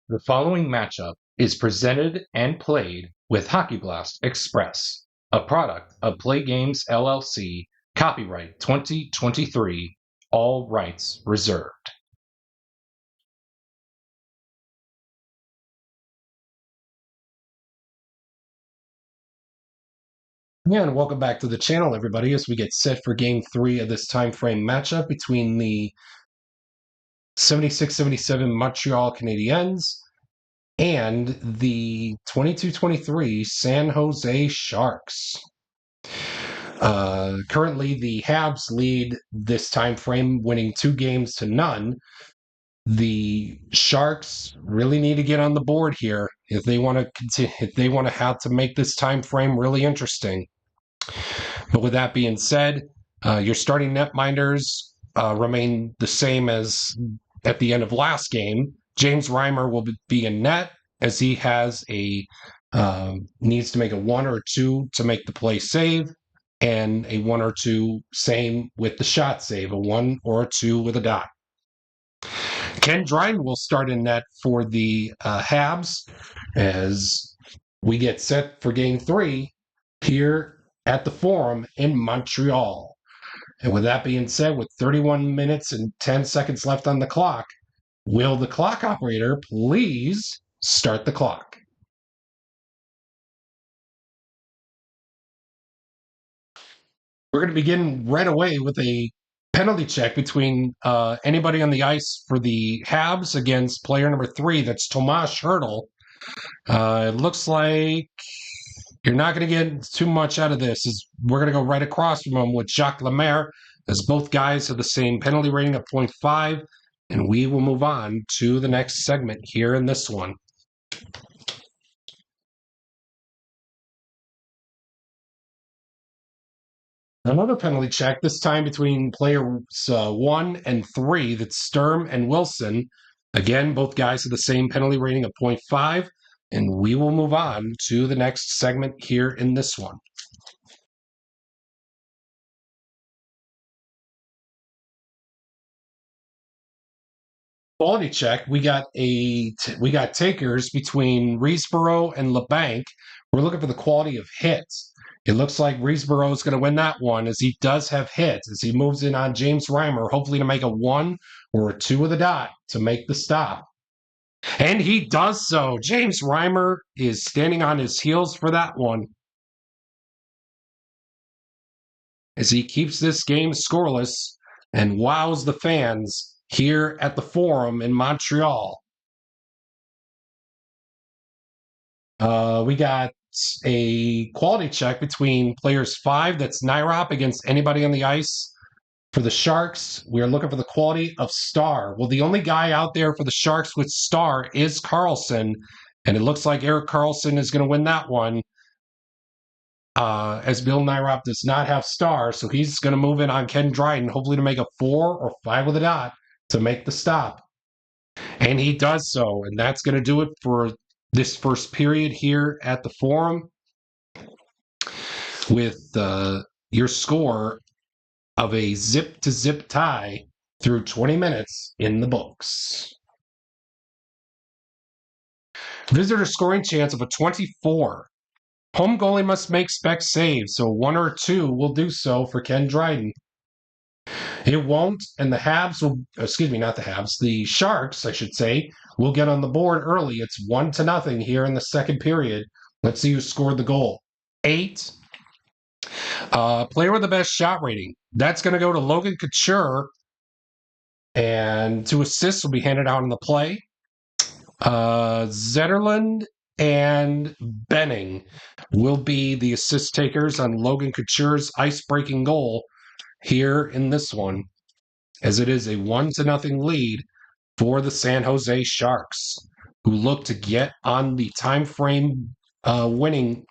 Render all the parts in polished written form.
The following matchup is presented and played with Hockey Blast Express, a product of Play Games LLC, copyright 2023, all rights reserved. Yeah, and welcome back to the channel, everybody, as we get set for Game 3 of this time frame matchup between the 76-77 Montreal Canadiens and the 22-23 San Jose Sharks. Currently, the Habs lead this time frame, winning 2-0. The Sharks really need to get on the board here if they want to continue, if they want to have to make this time frame really interesting. But with that being said, your starting netminders remain the same as at the end of last game. James Reimer will be in net as he has needs to make a 1 or 2 to make the play save, and a 1 or 2 same with the shot save, a 1 or a 2 with a dot. Ken Dryden will start in net for the Habs as we get set for Game 3 here at the Forum in Montreal. And with that being said, with 31 minutes and 10 seconds left on the clock, will the clock operator please start the clock? We're going to begin right away with a penalty check between anybody on the ice for the Habs against player number 3. That's Tomas Hertl. It looks like you're not going to get too much out of this. We're going to go right across from him with Jacques Lemaire, as both guys have the same penalty rating of 0.5, and we will move on to the next segment here in this one. Another penalty check, this time between players 1 and 3. That's Sturm and Wilson. Again, both guys have the same penalty rating of 0.5, and we will move on to the next segment here in this one. Quality check. We got takers between Riesborough and LeBanc. We're looking for the quality of hits. It looks like Riesborough is going to win that one, as he does have hits, as he moves in on James Reimer, hopefully to make a 1 or a 2 with a dot to make the stop. And he does so. James Reimer is standing on his heels for that one, as he keeps this game scoreless and wows the fans here at the Forum in Montreal. We got a quality check between players 5. That's Nyrop against anybody on the ice. For the Sharks, we are looking for the quality of Star. Well, the only guy out there for the Sharks with Star is Carlson, and it looks like Erik Karlsson is going to win that one, as Bill Nyrop does not have Star, so he's going to move in on Ken Dryden, hopefully to make a 4 or 5 with a dot to make the stop. And he does so, and that's going to do it for this first period here at the Forum, with your score of a zip-to-zip tie through 20 minutes in the books. Visitor scoring chance of a 24. Home goalie must make spec saves, so 1 or 2 will do so for Ken Dryden. It won't, and the Habs will, not the Habs, the Sharks, I should say, will get on the board early. It's 1-0 here in the second period. Let's see who scored the goal. 8. Player with the best shot rating. That's going to go to Logan Couture, and 2 assists will be handed out in the play. Zetterlund and Benning will be the assist takers on Logan Couture's ice-breaking goal here in this one, as it is a 1-0 lead for the San Jose Sharks, who look to get on the time frame winning,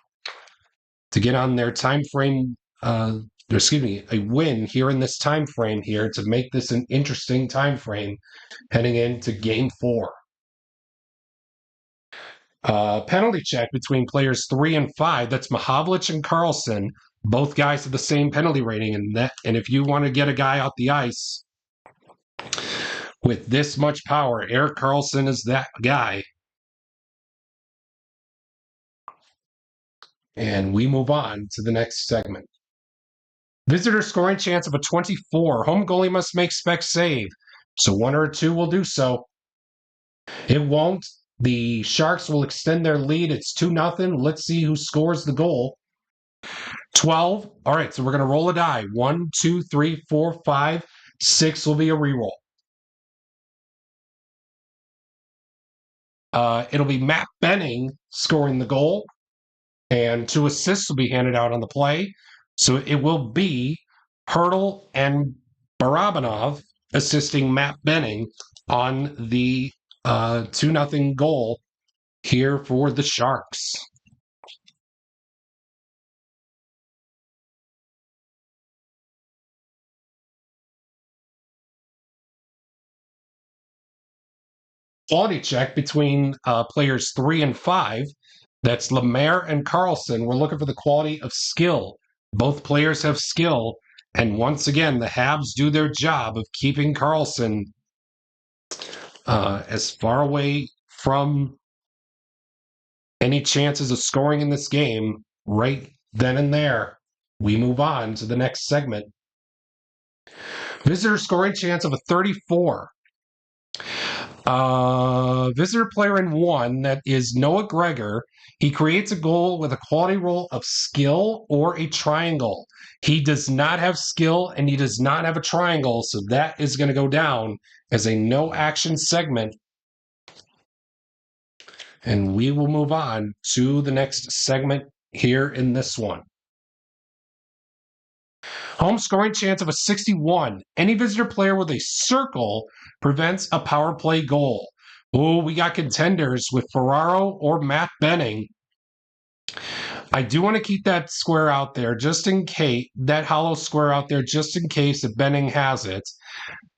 to get on their time frame, a win here in this time frame here to make this an interesting time frame heading into Game 4. Penalty check between players 3 and 5. That's Mahovlich and Carlson. Both guys have the same penalty rating, and if you want to get a guy off the ice with this much power, Erik Karlsson is that guy. And we move on to the next segment. Visitor scoring chance of a 24. Home goalie must make spec save. So one or two will do so. It won't. The Sharks will extend their lead. It's 2-0. Let's see who scores the goal. 12. All right, so we're going to roll a die. 1, 2, 3, 4, 5, 6 will be a reroll. It'll be Matt Benning scoring the goal, and 2 assists will be handed out on the play. So it will be Hurdle and Barabanov assisting Matt Benning on the 2-0 goal here for the Sharks. Quality check between players 3 and 5. That's Lemaire and Carlson. We're looking for the quality of skill. Both players have skill. And once again, the Habs do their job of keeping Carlson as far away from any chances of scoring in this game right then and there. We move on to the next segment. Visitor scoring chance of a 34. Visitor player in 1, that is Noah Gregor. He creates a goal with a quality roll of skill or a triangle. He does not have skill and he does not have a triangle, so that is going to go down as a no action segment. And we will move on to the next segment here in this one. Home scoring chance of a 61. Any visitor player with a circle prevents a power play goal. Oh, we got contenders with Ferraro or Matt Benning. I do want to keep that square out there just in case, that hollow square out there just in case if Benning has it.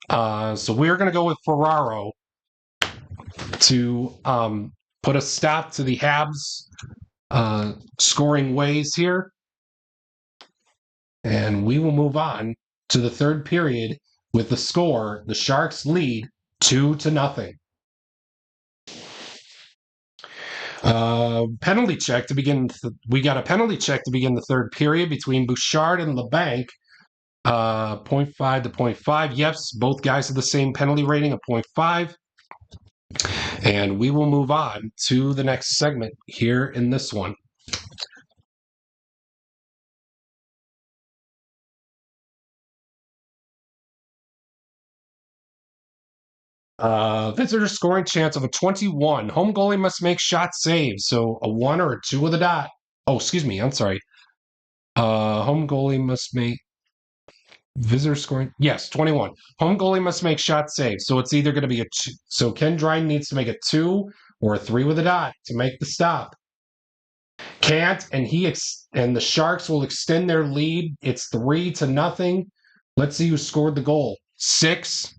So we're going to go with Ferraro to put a stop to the Habs scoring ways here. And we will move on to the third period with the score. The Sharks lead 2-0. Penalty check to begin. We got a penalty check to begin the third period between Bouchard and LeBanc. 0.5 to 0.5. Yes, both guys have the same penalty rating of 0.5. And we will move on to the next segment here in this one. Visitor scoring chance of a 21. Home goalie must make shot saves. So a 1 or a 2 with a dot. Oh, excuse me. I'm sorry. Home goalie must make visitor scoring. Yes, 21. Home goalie must make shot saves. So it's either going to be a 2. So Ken Dryden needs to make a 2 or a 3 with a dot to make the stop. Can't, and and the Sharks will extend their lead. It's 3-0. Let's see who scored the goal. 6.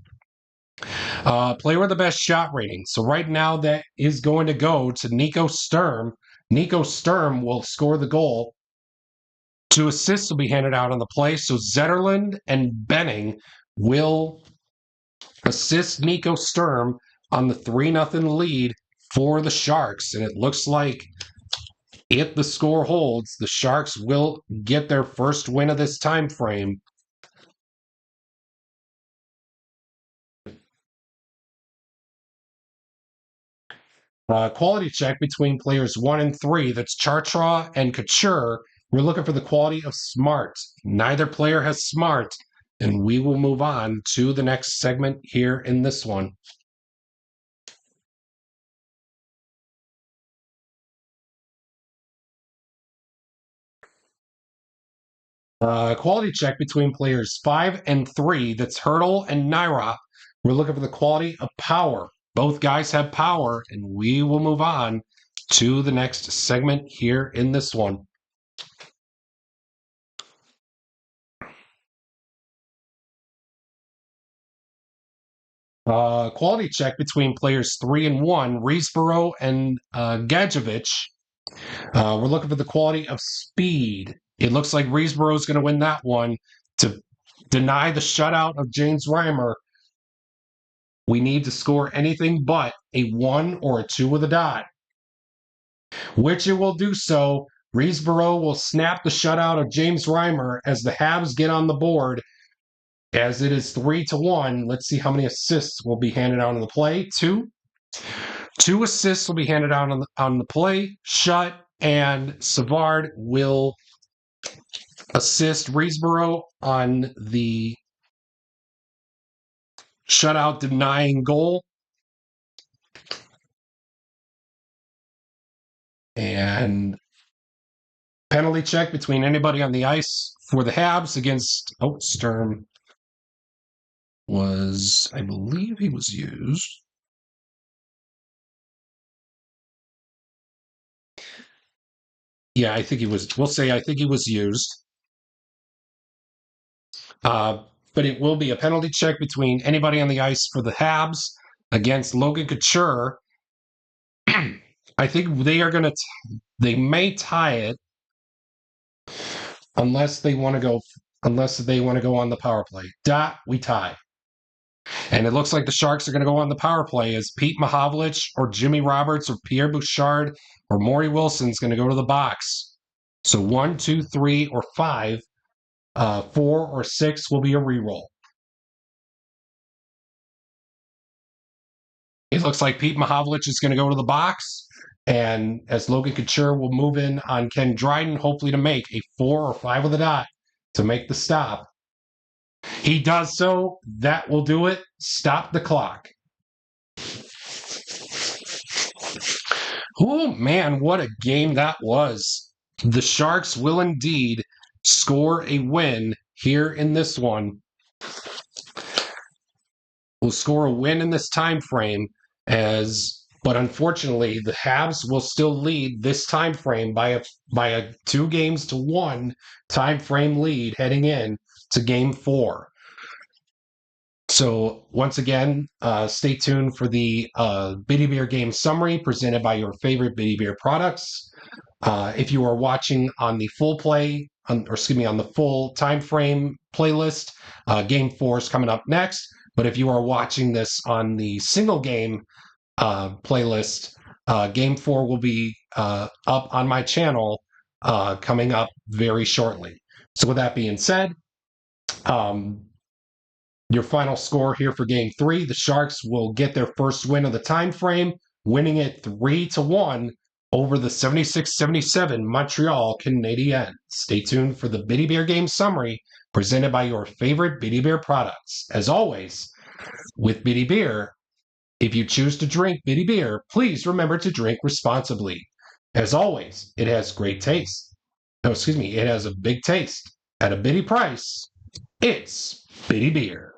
Player with the best shot rating. So right now that is going to go to Nico Sturm. Nico Sturm will score the goal. 2 assists will be handed out on the play. So Zetterlund and Benning will assist Nico Sturm on the 3-0 lead for the Sharks. And it looks like if the score holds, the Sharks will get their first win of this time frame. Quality check between players 1 and 3. That's Chartraw and Couture. We're looking for the quality of smart. Neither player has smart. And we will move on to the next segment here in this one. Quality check between players 5 and 3. That's Hurdle and Naira. We're looking for the quality of power. Both guys have power, and we will move on to the next segment here in this one. Quality check between players 3 and 1, Riesborough and Gadjevich. We're looking for the quality of speed. It looks like Riesborough is going to win that one to deny the shutout of James Reimer. We need to score anything but a 1 or a 2 with a dot, which it will do so Reesboro will snap the shutout of James Reimer as the Habs get on the board. As it is 3-1, let's see how many assists will be handed out on the play. Two assists will be handed out on the play. Shutt and Savard will assist Reesboro on the shutout denying goal. And penalty check between anybody on the ice for the Habs against Sturm was, I believe he was used. Yeah, I think he was. We'll say I think he was used. But it will be a penalty check between anybody on the ice for the Habs against Logan Couture. I think they are going to. They may tie it unless they want to go. Unless they want to go on the power play. We tie. And it looks like the Sharks are going to go on the power play as Pete Mahovlich or Jimmy Roberts or Pierre Bouchard or Maury Wilson's going to go to the box. So 1, 2, 3, or 5, 4 or 6 will be a reroll. It looks like Pete Mahovlich is going to go to the box, and as Logan Couture will move in on Ken Dryden, hopefully to make a 4 or 5 with a dot to make the stop. He does so. That will do it. Stop the clock. Oh, man, what a game that was. The Sharks will indeed score a win here in this one. Will score a win in this time frame, but unfortunately the Habs will still lead this time frame by a 2-1 time frame lead heading in to game 4. So once again, stay tuned for the Bitty Beer game summary presented by your favorite Bitty Beer products. If you are watching on the full on the full time frame playlist, game 4 is coming up next. But if you are watching this on the single game playlist, game 4 will be up on my channel coming up very shortly. So with that being said, your final score here for game 3, the Sharks will get their first win of the time frame, winning it 3-1 over the 76-77 Montreal Canadiens. Stay tuned for the Bitty Beer game summary presented by your favorite Bitty Beer products. As always, with Bitty Beer, if you choose to drink Bitty Beer, please remember to drink responsibly. As always, it has great taste. It has a big taste. At a bitty price, it's Bitty Beer.